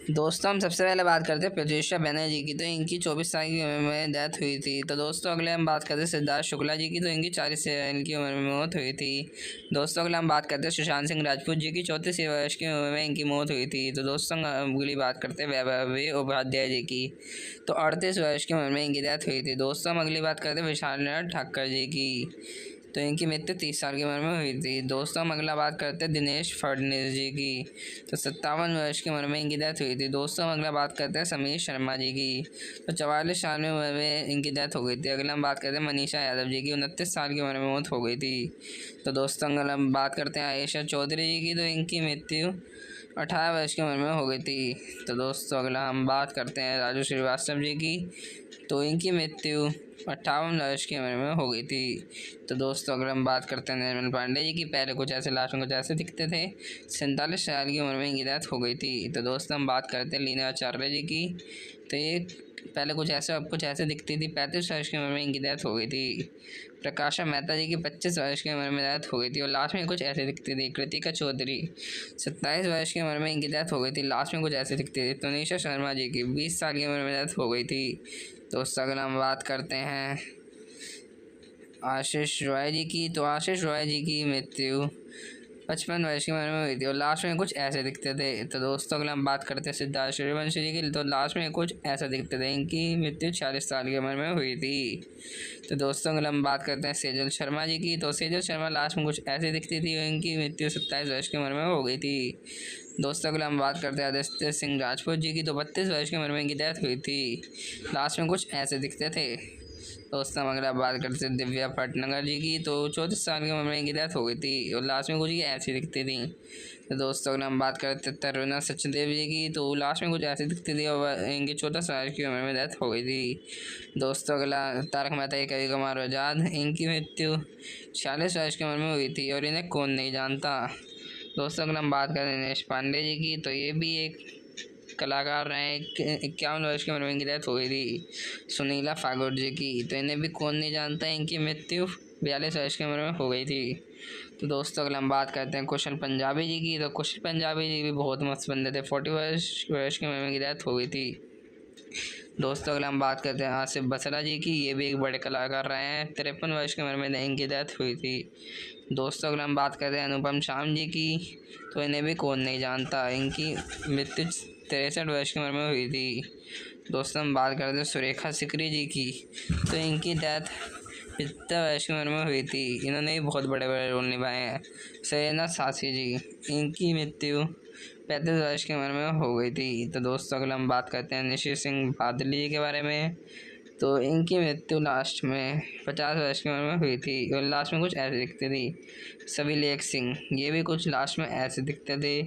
दोस्तों हम सबसे पहले बात करते हैं प्रत्यूषा बनर्जी की। तो इनकी 24 साल की उम्र में डेथ हुई थी। तो दोस्तों अगले हम बात करते हैं सिद्धार्थ शुक्ला जी की। तो इनकी 40 साल की उम्र में मौत हुई थी। दोस्तों अगले हम बात करते हैं सुशांत सिंह राजपूत जी की। 34 वर्ष की उम्र में इनकी मौत हुई थी। तो दोस्तों अगली बात करते हैं वैभवी उपाध्याय जी की। तो 38 वर्ष की उम्र में इनकी डेथ हुई थी। दोस्तों हम अगली बात करते हैं विशाल ठाकर जी की। तो इनकी मृत्यु 30 साल की उम्र में हुई थी। दोस्तों हम अगला बात करते हैं दिनेश फडणवीस जी की। तो 57 वर्ष की उम्र में इनकी डेथ हुई थी। दोस्तों हम अगला बात करते हैं समीर शर्मा जी की। तो 44 साल में उम्र में इनकी डेथ हो गई थी। अगला हम बात करते हैं मनीषा यादव जी की। 29 साल की उम्र में मौत हो गई थी। तो दोस्तों अगला हम बात करते हैं आयशा चौधरी जी की। तो इनकी मृत्यु 18 वर्ष की उम्र में हो गई थी। तो दोस्तों अगला हम बात करते हैं राजू श्रीवास्तव जी की। तो इनकी मृत्यु 58 वर्ष की उम्र में हो गई थी। तो दोस्तों अगर हम बात करते हैं निर्मल पांडे जी की, पहले कुछ ऐसे लाश में कुछ ऐसे दिखते थे। 47 साल की उम्र में इनकी डेथ हो गई थी। तो दोस्तों हम बात करते हैं लीना आचार्य जी की। तो ये पहले कुछ ऐसे अब कुछ ऐसे दिखती थी। 35 वर्ष की उम्र में इनकी डेथ हो गई थी। प्रकाशा मेहता जी की 25 वर्ष की उम्र में डेथ हो गई थी और लास्ट में कुछ ऐसे दिखती थी। कृतिका चौधरी 27 वर्ष की उम्र में इनकी डेथ हो गई थी। लास्ट में कुछ ऐसे दिखती थी। तनिषा शर्मा जी की 20 साल की उम्र में डेथ हो गई थी। दोस्तों अगर हम बात करते हैं आशीष रॉय जी की। तो आशीष रॉय जी की मृत्यु 55 वर्ष की उम्र में हुई थी और लास्ट में कुछ ऐसे दिखते थे। तो दोस्तों अगर हम बात करते हैं सिद्धार्थ सूर्यवंशी जी की। तो लास्ट में कुछ ऐसा दिखते थे। इनकी मृत्यु 40 साल की उम्र में हुई थी। तो दोस्तों अगर हम बात करते हैं सेजल शर्मा जी की। तो सेजल शर्मा लास्ट में कुछ ऐसे दिखती थी और इनकी मृत्यु 27 वर्ष की उम्र में हो गई थी। दोस्तों अगर हम बात करते हैं आदित्य सिंह राजपूत जी की। तो 32 वर्ष की उम्र में इनकी डेथ हुई थी। लास्ट में कुछ ऐसे दिखते थे। दोस्तों हम अगर बात करते हैं दिव्या भटनागर जी की। तो 34 साल की उम्र में इनकी डेथ हो गई थी और लास्ट में कुछ ऐसी दिखती थी। तो दोस्तों अगर हम बात करते हैं तरुणा सचदेव जी की। तो लास्ट में कुछ ऐसी दिखती थी और इनकी 14 साल की उम्र में डेथ हो गई थी। दोस्तों अगला तारक मेहता के कभी कभार आजाद। इनकी मृत्यु 46 वर्ष की उम्र में हुई थी और इन्हें कौन नहीं जानता। दोस्तों अगर हम बात करें दिनेश पांडे जी की। तो ये भी एक कलाकार रहे। 51 वर्ष की उम्र में इनकी डेथ हो गई थी। सुनीला फागोर जी की। तो इन्हें भी कौन नहीं जानता। इनकी मृत्यु 42 वर्ष की उम्र में हो गई थी। तो दोस्तों अगर हम बात करते हैं कुशल पंजाबी जी की। तो कुशल पंजाबी जी भी बहुत मस्त बंदे थे। 40 वर्ष की उम्र में इनकी डेथ हो गई थी। दोस्तों अगर हम बात करते हैं आसिफ बसरा जी की। ये भी एक बड़े कलाकार रहे हैं। 53 वर्ष की उम्र में इनकी डेथ हुई थी। दोस्तों अगर हम बात करते हैं अनुपम शाम जी की। तो इन्हें भी कौन नहीं जानता। इनकी मृत्यु 63 वर्ष की उम्र में हुई थी। दोस्तों हम बात करते हैं सुरेखा सिकरी जी की। तो इनकी डेथ 75 वर्ष की उम्र में हुई थी। इन्होंने भी बहुत बड़े बड़े रोल निभाए हैं। सैना सासी जी, इनकी मृत्यु 35 वर्ष की उम्र में हो गई थी। तो दोस्तों अगर हम बात करते हैं निशित सिंह बादली जी के बारे में। तो इनकी मृत्यु लास्ट में 50 वर्ष की उम्र में हुई थी और लास्ट में कुछ ऐसे दिखती थी। सविलेख सिंह, ये भी कुछ लास्ट में ऐसे दिखते थे।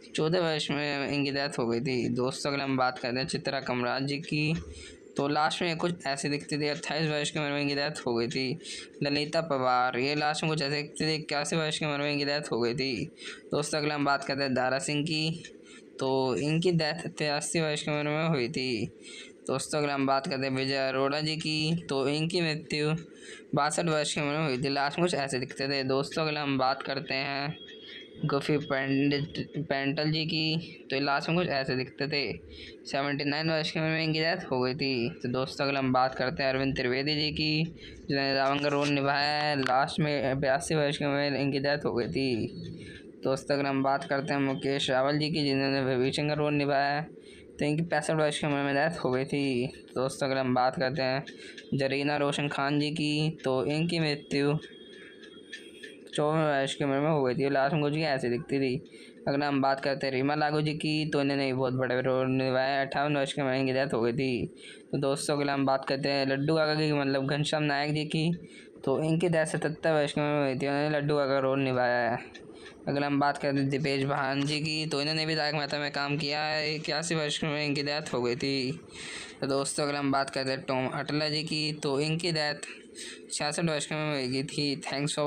14 वर्ष में इनकी डेथ हो गई थी। दोस्तों अगर हम बात करते हैं चित्रा कमराज जी की। तो लास्ट में कुछ ऐसे दिखती थी। 28 वर्ष की उम्र में इनकी डेथ हो गई थी। ललिता पवार, ये लास्ट में कुछ ऐसे दिखती थी। 81 वर्ष की उम्र में इनकी डेथ हो गई थी। दोस्तों अगर हम बात करते हैं दारा सिंह की। तो इनकी डेथ 83 वर्ष की उम्र में हुई थी। दोस्तों अगर हम बात करते हैं विजय अरोड़ा जी की। तो इनकी मृत्यु 62 वर्ष की उम्र में हुई थी। लास्ट में कुछ ऐसे दिखते थे। दोस्तों अगर हम बात करते हैं गुफी पेंटल जी की। तो लास्ट में कुछ ऐसे दिखते थे। 79 वर्ष की उम्र में इनकी डेथ हो गई थी। तो दोस्तों अगर हम बात करते हैं अरविंद त्रिवेदी जी की, जिन्होंने रावण का रोल निभाया है। लास्ट में 82 वर्ष की उम्र में इनकी डेथ हो गई थी। दोस्तों अगर हम बात करते हैं मुकेश रावल जी की, जिन्होंने विभीषण का रोल निभाया है। तो इनकी 65 वर्ष की उम्र में डेथ हो गई थी। दोस्तों अगर हम बात करते हैं जरीना रोशन खान जी की। तो इनकी मृत्यु 54 वर्ष की उम्र में हो गई थी। लास्ट में कुछ ऐसी दिखती थी। अगर हम बात करते हैं रीमा लागू जी की। तो इन्होंने भी बहुत बड़े रोल निभाया। 58 वर्ष की उम्र में इनकी डेथ हो गई थी। तो दोस्तों अगर हम बात करते हैं लड्डू काका की, मतलब घनश्याम नायक जी की। तो इनकी डेथ 77 वर्ष की उम्र में हुई थी। उन्होंने लड्डू काका का रोल निभाया है। अगर हम बात करते हैं दीपेश भान जी की। तो इन्होंने भी तारक मेहता में काम किया है। 81 वर्ष में इनकी डेथ हो गई थी। तो दोस्तों अगर हम बात करते हैं टॉम अटला जी की। तो इनकी डेथ 66 वर्ष में हुई थी। Thanks for